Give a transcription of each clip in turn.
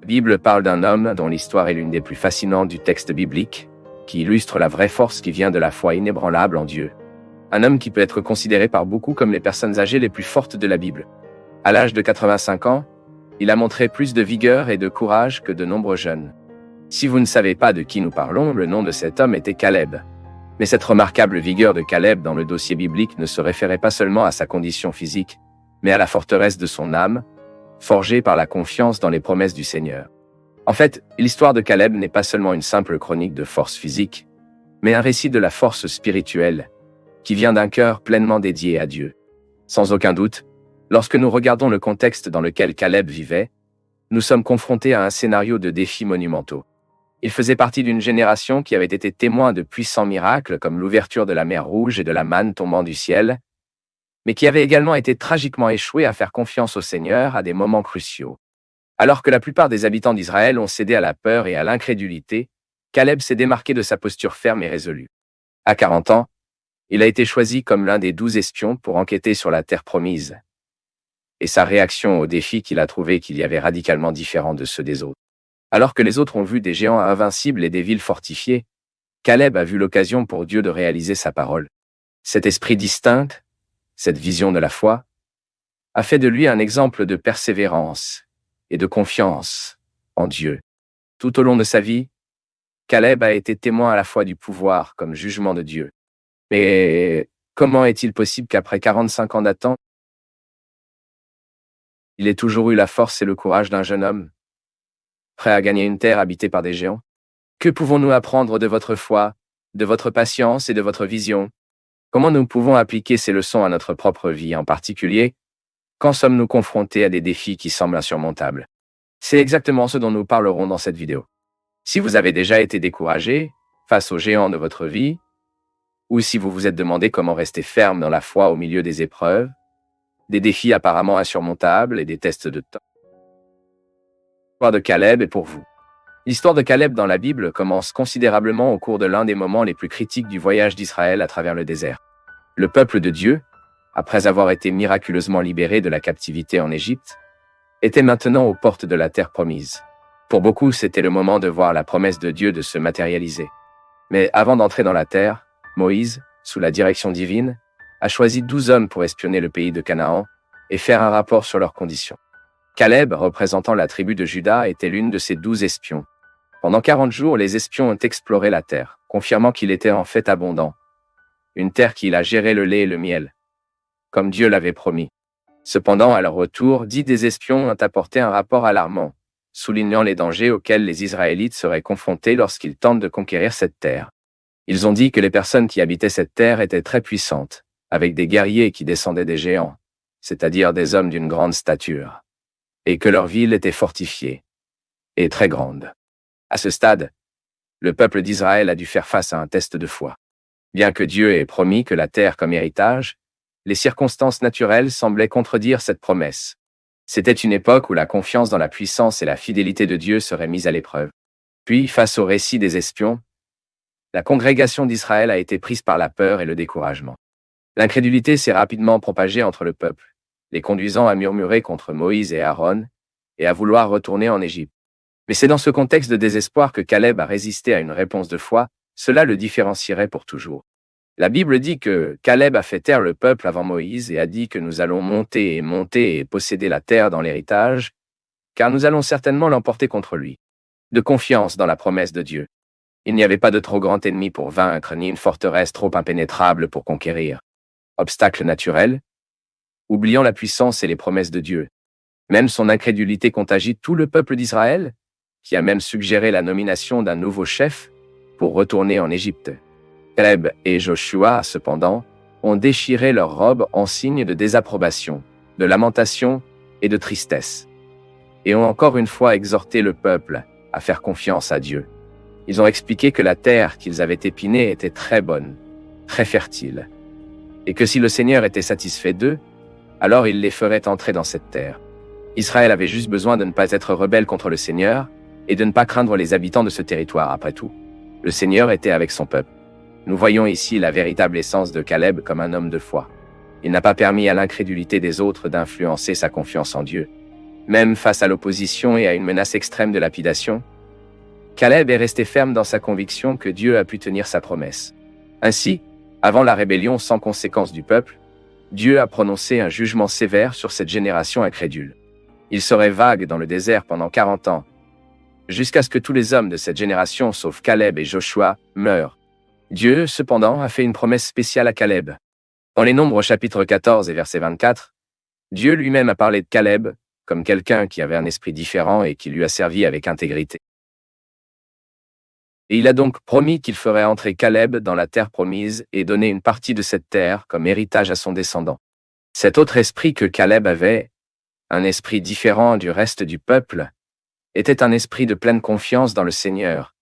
La Bible parle d'un homme dont l'histoire est l'une des plus fascinantes du texte biblique, qui illustre la vraie force qui vient de la foi inébranlable en Dieu. Un homme qui peut être considéré par beaucoup comme les personnes âgées les plus fortes de la Bible. À l'âge de 85 ans, il a montré plus de vigueur et de courage que de nombreux jeunes. Si vous ne savez pas de qui nous parlons, le nom de cet homme était Caleb. Mais cette remarquable vigueur de Caleb dans le dossier biblique ne se référait pas seulement à sa condition physique, mais à la forteresse de son âme, forgée par la confiance dans les promesses du Seigneur. En fait, l'histoire de Caleb n'est pas seulement une simple chronique de force physique, mais un récit de la force spirituelle, qui vient d'un cœur pleinement dédié à Dieu. Sans aucun doute, lorsque nous regardons le contexte dans lequel Caleb vivait, nous sommes confrontés à un scénario de défis monumentaux. Il faisait partie d'une génération qui avait été témoin de puissants miracles comme l'ouverture de la mer Rouge et de la manne tombant du ciel, mais qui avait également été tragiquement échoué à faire confiance au Seigneur à des moments cruciaux. Alors que la plupart des habitants d'Israël ont cédé à la peur et à l'incrédulité, Caleb s'est démarqué de sa posture ferme et résolue. À 40 ans, il a été choisi comme l'un des 12 espions pour enquêter sur la terre promise. Et sa réaction aux défis qu'il a trouvé qu'il y avait radicalement différents de ceux des autres. Alors que les autres ont vu des géants invincibles et des villes fortifiées, Caleb a vu l'occasion pour Dieu de réaliser sa parole. Cet esprit distinct, cette vision de la foi, a fait de lui un exemple de persévérance et de confiance en Dieu. Tout au long de sa vie, Caleb a été témoin à la fois du pouvoir comme jugement de Dieu. Mais comment est-il possible qu'après 45 ans d'attente, il ait toujours eu la force et le courage d'un jeune homme, prêt à gagner une terre habitée par des géants? Que pouvons-nous apprendre de votre foi, de votre patience et de votre vision? Comment nous pouvons appliquer ces leçons à notre propre vie, en particulier, quand sommes-nous confrontés à des défis qui semblent insurmontables? C'est exactement ce dont nous parlerons dans cette vidéo. Si vous avez déjà été découragé face aux géants de votre vie, ou si vous vous êtes demandé comment rester ferme dans la foi au milieu des épreuves, des défis apparemment insurmontables et des tests de temps. L'histoire de Caleb est pour vous. L'histoire de Caleb dans la Bible commence considérablement au cours de l'un des moments les plus critiques du voyage d'Israël à travers le désert. Le peuple de Dieu, après avoir été miraculeusement libéré de la captivité en Égypte, était maintenant aux portes de la terre promise. Pour beaucoup, c'était le moment de voir la promesse de Dieu de se matérialiser. Mais avant d'entrer dans la terre, Moïse, sous la direction divine, a choisi 12 hommes pour espionner le pays de Canaan et faire un rapport sur leurs conditions. Caleb, représentant la tribu de Juda, était l'une de ces 12 espions. Pendant 40 jours, les espions ont exploré la terre, confirmant qu'il était en fait abondant. Une terre qui a géré le lait et le miel, comme Dieu l'avait promis. Cependant, à leur retour, 10 des espions ont apporté un rapport alarmant, soulignant les dangers auxquels les Israélites seraient confrontés lorsqu'ils tentent de conquérir cette terre. Ils ont dit que les personnes qui habitaient cette terre étaient très puissantes, avec des guerriers qui descendaient des géants, c'est-à-dire des hommes d'une grande stature, et que leur ville était fortifiée et très grande. À ce stade, le peuple d'Israël a dû faire face à un test de foi. Bien que Dieu ait promis que la terre comme héritage, les circonstances naturelles semblaient contredire cette promesse. C'était une époque où la confiance dans la puissance et la fidélité de Dieu seraient mises à l'épreuve. Puis, face au récit des espions, la congrégation d'Israël a été prise par la peur et le découragement. L'incrédulité s'est rapidement propagée entre le peuple, les conduisant à murmurer contre Moïse et Aaron et à vouloir retourner en Égypte. Mais c'est dans ce contexte de désespoir que Caleb a résisté à une réponse de foi, cela le différencierait pour toujours. La Bible dit que Caleb a fait taire le peuple avant Moïse et a dit que nous allons monter et posséder la terre dans l'héritage, car nous allons certainement l'emporter contre lui. De confiance dans la promesse de Dieu. Il n'y avait pas de trop grand ennemi pour vaincre, ni une forteresse trop impénétrable pour conquérir. Obstacle naturel, oubliant la puissance et les promesses de Dieu. Même son incrédulité contagie tout le peuple d'Israël, qui a même suggéré la nomination d'un nouveau chef pour retourner en Égypte. Caleb et Joshua, cependant, ont déchiré leurs robes en signe de désapprobation, de lamentation et de tristesse, et ont encore une fois exhorté le peuple à faire confiance à Dieu. Ils ont expliqué que la terre qu'ils avaient épinée était très bonne, très fertile, et que si le Seigneur était satisfait d'eux, alors il les ferait entrer dans cette terre. Israël avait juste besoin de ne pas être rebelle contre le Seigneur et de ne pas craindre les habitants de ce territoire après tout. Le Seigneur était avec son peuple. Nous voyons ici la véritable essence de Caleb comme un homme de foi. Il n'a pas permis à l'incrédulité des autres d'influencer sa confiance en Dieu. Même face à l'opposition et à une menace extrême de lapidation, Caleb est resté ferme dans sa conviction que Dieu a pu tenir sa promesse. Ainsi, avant la rébellion sans conséquence du peuple, Dieu a prononcé un jugement sévère sur cette génération incrédule. Il serait vague dans le désert pendant 40 ans, jusqu'à ce que tous les hommes de cette génération, sauf Caleb et Joshua, meurent. Dieu, cependant, a fait une promesse spéciale à Caleb. Dans les Nombres au chapitre 14 et verset 24, Dieu lui-même a parlé de Caleb comme quelqu'un qui avait un esprit différent et qui lui a servi avec intégrité. Et il a donc promis qu'il ferait entrer Caleb dans la terre promise et donner une partie de cette terre comme héritage à son descendant. Cet autre esprit que Caleb avait, un esprit différent du reste du peuple, était un esprit de pleine confiance dans le Seigneur,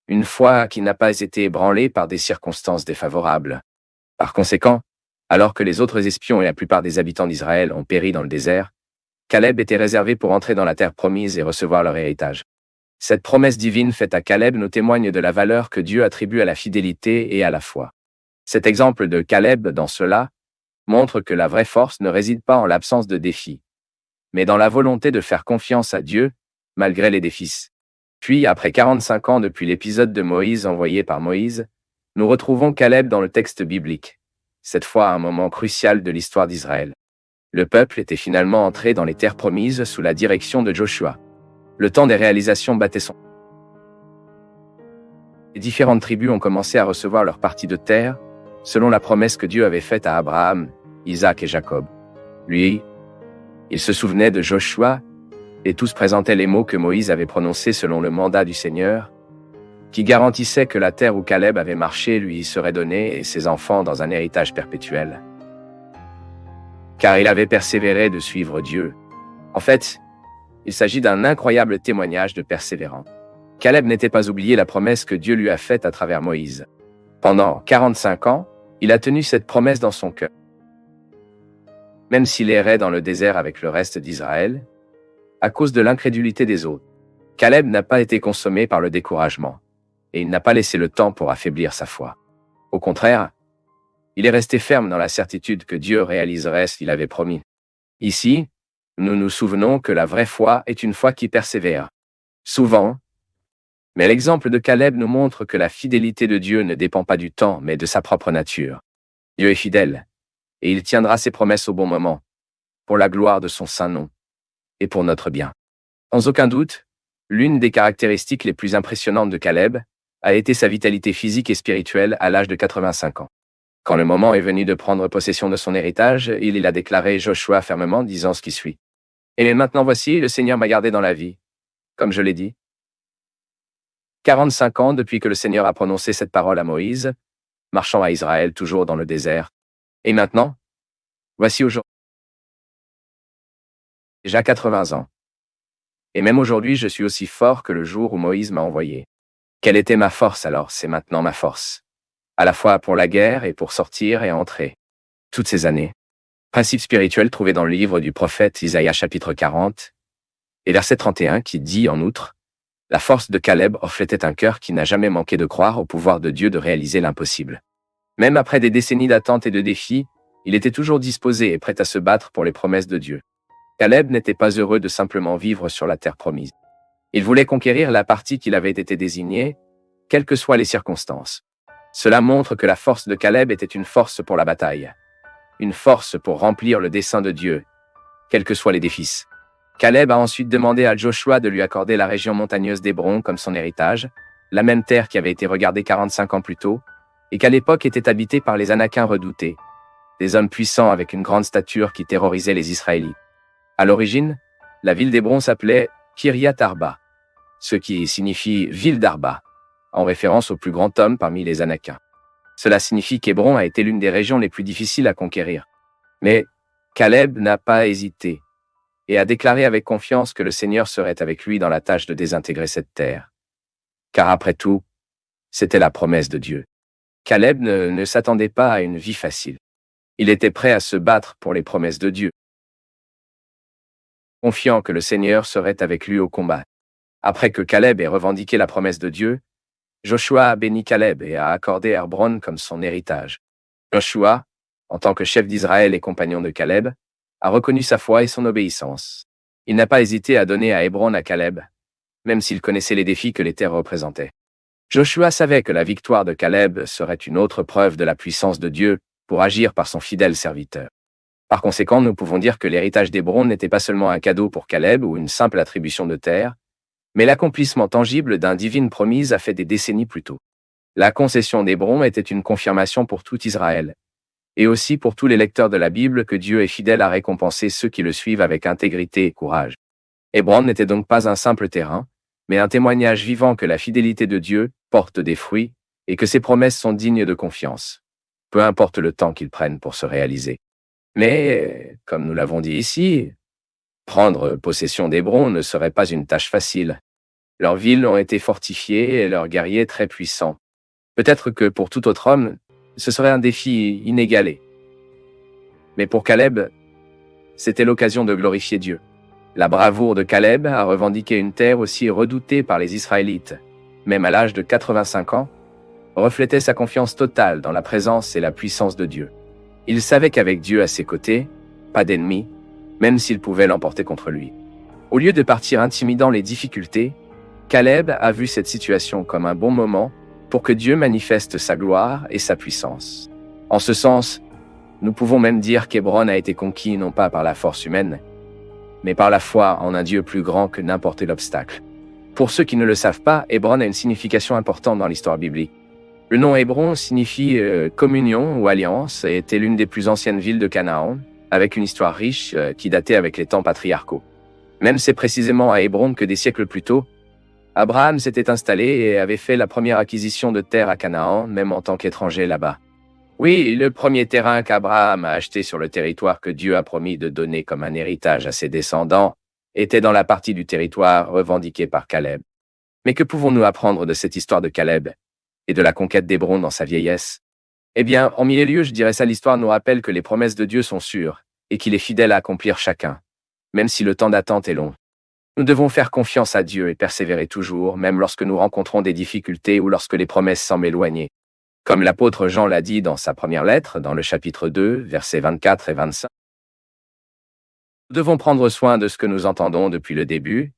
une foi qui n'a pas été ébranlée par des circonstances défavorables. Par conséquent, alors que les autres espions et la plupart des habitants d'Israël ont péri dans le désert, Caleb était réservé pour entrer dans la terre promise et recevoir leur héritage. Cette promesse divine faite à Caleb nous témoigne de la valeur que Dieu attribue à la fidélité et à la foi. Cet exemple de Caleb dans cela montre que la vraie force ne réside pas en l'absence de défis, mais dans la volonté de faire confiance à Dieu, malgré les défis. Puis, après 45 ans depuis l'épisode de Moïse envoyé par Moïse, nous retrouvons Caleb dans le texte biblique, cette fois à un moment crucial de l'histoire d'Israël. Le peuple était finalement entré dans les terres promises sous la direction de Joshua. Le temps des réalisations battait son. Les différentes tribus ont commencé à recevoir leur partie de terre, selon la promesse que Dieu avait faite à Abraham, Isaac et Jacob. Lui, il se souvenait de Joshua, et tous présentaient les mots que Moïse avait prononcés selon le mandat du Seigneur, qui garantissait que la terre où Caleb avait marché lui serait donnée et ses enfants dans un héritage perpétuel. Car il avait persévéré de suivre Dieu. En fait, il s'agit d'un incroyable témoignage de persévérance. Caleb n'était pas oublié la promesse que Dieu lui a faite à travers Moïse. Pendant 45 ans, il a tenu cette promesse dans son cœur. Même s'il errait dans le désert avec le reste d'Israël, à cause de l'incrédulité des autres, Caleb n'a pas été consommé par le découragement, et il n'a pas laissé le temps pour affaiblir sa foi. Au contraire, il est resté ferme dans la certitude que Dieu réaliserait ce qu'il avait promis. Ici, nous nous souvenons que la vraie foi est une foi qui persévère. Souvent, mais l'exemple de Caleb nous montre que la fidélité de Dieu ne dépend pas du temps, mais de sa propre nature. Dieu est fidèle, et il tiendra ses promesses au bon moment, pour la gloire de son saint nom, et pour notre bien. Sans aucun doute, l'une des caractéristiques les plus impressionnantes de Caleb a été sa vitalité physique et spirituelle à l'âge de 85 ans. Quand le moment est venu de prendre possession de son héritage, il a déclaré Joshua fermement, disant ce qui suit. « Et maintenant voici, le Seigneur m'a gardé dans la vie, comme je l'ai dit. 45 ans depuis que le Seigneur a prononcé cette parole à Moïse, marchant à Israël toujours dans le désert. Et maintenant, voici aujourd'hui. Déjà 80 ans. Et même aujourd'hui, je suis aussi fort que le jour où Moïse m'a envoyé. Quelle était ma force alors? C'est maintenant ma force. À la fois pour la guerre et pour sortir et entrer. Toutes ces années. Principe spirituel trouvé dans le livre du prophète Isaïe chapitre 40 et verset 31 qui dit en outre « La force de Caleb reflétait un cœur qui n'a jamais manqué de croire au pouvoir de Dieu de réaliser l'impossible. Même après des décennies d'attente et de défis, il était toujours disposé et prêt à se battre pour les promesses de Dieu. Caleb n'était pas heureux de simplement vivre sur la terre promise. Il voulait conquérir la partie qu'il avait été désignée, quelles que soient les circonstances. Cela montre que la force de Caleb était une force pour la bataille. Une force pour remplir le dessein de Dieu, quels que soient les défis. Caleb a ensuite demandé à Joshua de lui accorder la région montagneuse d'Hébron comme son héritage, la même terre qui avait été regardée 45 ans plus tôt, et qu'à l'époque était habitée par les Anakiens redoutés, des hommes puissants avec une grande stature qui terrorisaient les Israélites. À l'origine, la ville d'Hébron s'appelait Kiryat Arba, ce qui signifie « ville d'Arba », en référence au plus grand homme parmi les Anakiens. Cela signifie qu'Hébron a été l'une des régions les plus difficiles à conquérir. Mais Caleb n'a pas hésité et a déclaré avec confiance que le Seigneur serait avec lui dans la tâche de désintégrer cette terre. Car après tout, c'était la promesse de Dieu. Caleb ne s'attendait pas à une vie facile. Il était prêt à se battre pour les promesses de Dieu, confiant que le Seigneur serait avec lui au combat. Après que Caleb ait revendiqué la promesse de Dieu, Joshua a béni Caleb et a accordé Hébron comme son héritage. Joshua, en tant que chef d'Israël et compagnon de Caleb, a reconnu sa foi et son obéissance. Il n'a pas hésité à donner à Hébron à Caleb, même s'il connaissait les défis que les terres représentaient. Joshua savait que la victoire de Caleb serait une autre preuve de la puissance de Dieu pour agir par son fidèle serviteur. Par conséquent, nous pouvons dire que l'héritage d'Hébron n'était pas seulement un cadeau pour Caleb ou une simple attribution de terre, mais l'accomplissement tangible d'une divine promise a fait des décennies plus tôt. La concession d'Hébron était une confirmation pour tout Israël, et aussi pour tous les lecteurs de la Bible que Dieu est fidèle à récompenser ceux qui le suivent avec intégrité et courage. Hébron n'était donc pas un simple terrain, mais un témoignage vivant que la fidélité de Dieu porte des fruits et que ses promesses sont dignes de confiance, peu importe le temps qu'ils prennent pour se réaliser. Mais, comme nous l'avons dit ici, prendre possession d'Hébron ne serait pas une tâche facile. Leurs villes ont été fortifiées et leurs guerriers très puissants. Peut-être que pour tout autre homme, ce serait un défi inégalé. Mais pour Caleb, c'était l'occasion de glorifier Dieu. La bravoure de Caleb a revendiqué une terre aussi redoutée par les Israélites, même à l'âge de 85 ans, reflétait sa confiance totale dans la présence et la puissance de Dieu. Il savait qu'avec Dieu à ses côtés, pas d'ennemi, même s'il pouvait l'emporter contre lui. Au lieu de partir intimidant les difficultés, Caleb a vu cette situation comme un bon moment pour que Dieu manifeste sa gloire et sa puissance. En ce sens, nous pouvons même dire qu'Hébron a été conquis non pas par la force humaine, mais par la foi en un Dieu plus grand que n'importe quel obstacle. Pour ceux qui ne le savent pas, Hébron a une signification importante dans l'histoire biblique. Le nom Hébron signifie communion ou alliance et était l'une des plus anciennes villes de Canaan, avec une histoire riche qui datait avec les temps patriarcaux. Même c'est précisément à Hébron que des siècles plus tôt, Abraham s'était installé et avait fait la première acquisition de terre à Canaan, même en tant qu'étranger là-bas. Oui, le premier terrain qu'Abraham a acheté sur le territoire que Dieu a promis de donner comme un héritage à ses descendants était dans la partie du territoire revendiquée par Caleb. Mais que pouvons-nous apprendre de cette histoire de Caleb et de la conquête d'Hébron dans sa vieillesse? Eh bien, en mille lieux, je dirais ça, l'histoire nous rappelle que les promesses de Dieu sont sûres et qu'il est fidèle à accomplir chacun, même si le temps d'attente est long. Nous devons faire confiance à Dieu et persévérer toujours, même lorsque nous rencontrons des difficultés ou lorsque les promesses semblent éloignées. Comme l'apôtre Jean l'a dit dans sa première lettre, dans le chapitre 2, versets 24 et 25. Nous devons prendre soin de ce que nous entendons depuis le début,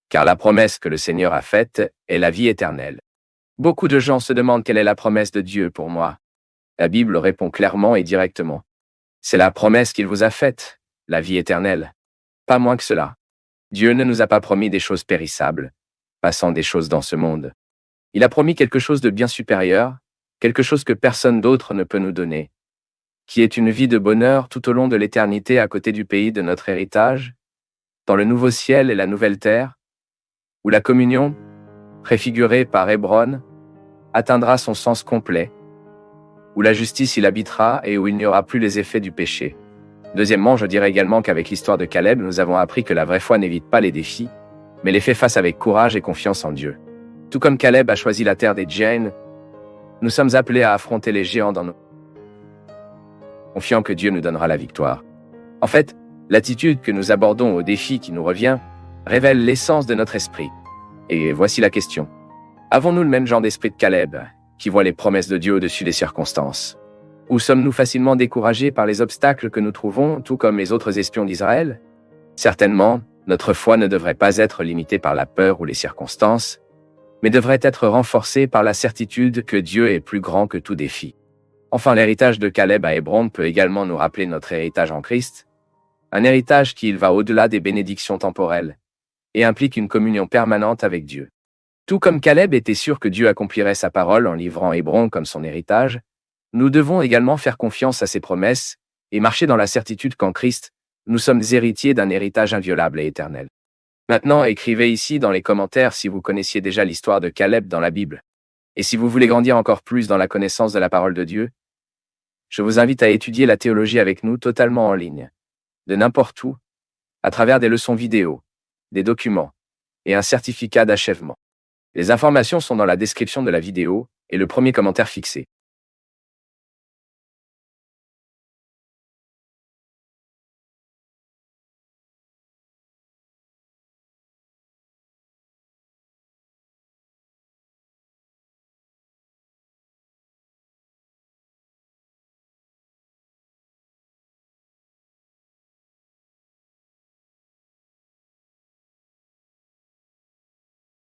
car la promesse que le Seigneur a faite est la vie éternelle. Beaucoup de gens se demandent quelle est la promesse de Dieu pour moi. La Bible répond clairement et directement. C'est la promesse qu'il vous a faite, la vie éternelle. Pas moins que cela. Dieu ne nous a pas promis des choses périssables, passant des choses dans ce monde. Il a promis quelque chose de bien supérieur, quelque chose que personne d'autre ne peut nous donner, qui est une vie de bonheur tout au long de l'éternité à côté du pays de notre héritage, dans le nouveau ciel et la nouvelle terre, où la communion, préfigurée par Hébron, atteindra son sens complet, où la justice y habitera et où il n'y aura plus les effets du péché. Deuxièmement, je dirais également qu'avec l'histoire de Caleb, nous avons appris que la vraie foi n'évite pas les défis, mais les fait face avec courage et confiance en Dieu. Tout comme Caleb a choisi la terre des Géants, nous sommes appelés à affronter les géants dans nos confiant que Dieu nous donnera la victoire. En fait, l'attitude que nous abordons au défi qui nous revient révèle l'essence de notre esprit. Et voici la question. Avons-nous le même genre d'esprit de Caleb, qui voit les promesses de Dieu au-dessus des circonstances? Ou sommes-nous facilement découragés par les obstacles que nous trouvons, tout comme les autres espions d'Israël? Certainement, notre foi ne devrait pas être limitée par la peur ou les circonstances, mais devrait être renforcée par la certitude que Dieu est plus grand que tout défi. Enfin, l'héritage de Caleb à Hébron peut également nous rappeler notre héritage en Christ, un héritage qui va au-delà des bénédictions temporelles et implique une communion permanente avec Dieu. Tout comme Caleb était sûr que Dieu accomplirait sa parole en livrant Hébron comme son héritage, nous devons également faire confiance à ses promesses et marcher dans la certitude qu'en Christ, nous sommes héritiers d'un héritage inviolable et éternel. Maintenant, écrivez ici dans les commentaires si vous connaissiez déjà l'histoire de Caleb dans la Bible. Et si vous voulez grandir encore plus dans la connaissance de la parole de Dieu, je vous invite à étudier la théologie avec nous totalement en ligne, de n'importe où, à travers des leçons vidéo, des documents et un certificat d'achèvement. Les informations sont dans la description de la vidéo et le premier commentaire fixé.